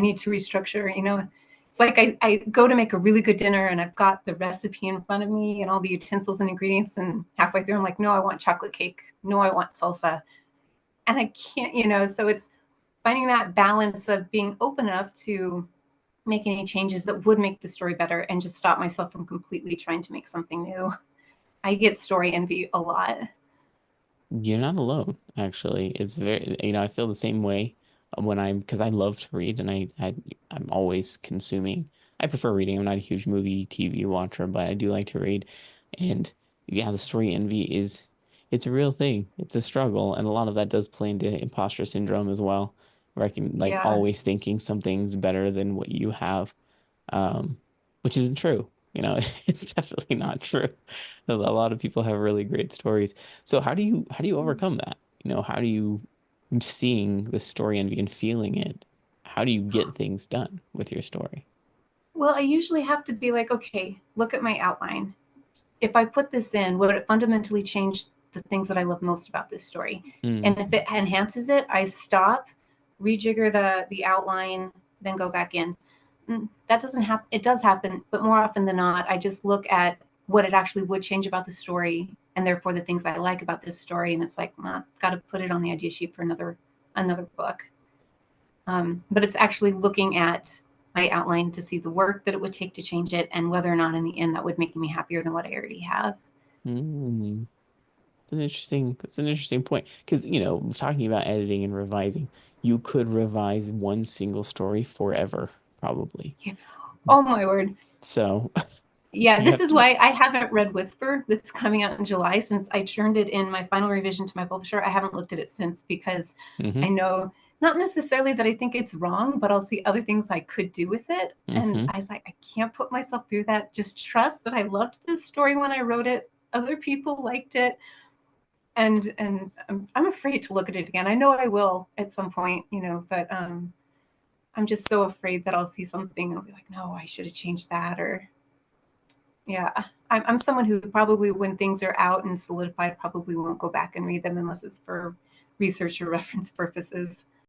need to restructure, It's like I go to make a really good dinner and I've got the recipe in front of me and all the utensils and ingredients, and halfway through I'm like, no, I want chocolate cake. No, I want salsa. And I can't, so it's finding that balance of being open enough to make any changes that would make the story better and just stop myself from completely trying to make something new. I get story envy a lot. You're not alone, actually. It's very, I feel the same way when because I love to read and I'm always consuming. I prefer reading. I'm not a huge movie, TV watcher, but I do like to read. And yeah, the story envy it's a real thing. It's a struggle. And a lot of that does play into imposter syndrome as well, where I can like Yeah. always thinking something's better than what you have, um, which isn't true. It's definitely not true. A lot of people have really great stories. So how do you overcome that? How do you seeing the story and feeling it? How do you get things done with your story? Well, I usually have to be like, okay, look at my outline. If I put this in, would it fundamentally change the things that I love most about this story? Mm, And if it enhances it, I stop, rejigger the outline, then go back in. That doesn't happen. It does happen, but more often than not, I just look at what it actually would change about the story, and therefore the things I like about this story. And it's like, well, got to put it on the idea sheet for another book. But it's actually looking at my outline to see the work that it would take to change it and whether or not in the end that would make me happier than what I already have. mm. That's an interesting point because talking about editing and revising, you could revise one single story forever, probably. Yeah. Oh my word. So Yeah, you this have is to. why I haven't read Whisper that's coming out in July since I turned it in my final revision to my publisher. I haven't looked at it since because I Hmm. know not necessarily that I think it's wrong, but I'll see other things I could do with it. And Hmm. I was like, I can't put myself through that. Just trust that I loved this story when I wrote it. Other people liked it. And I'm afraid to look at it again. I know I will at some point, but I'm just so afraid that I'll see something and I'll be like, no, I should have changed that. Or yeah, I'm someone who probably, when things are out and solidified, probably won't go back and read them unless it's for research or reference purposes.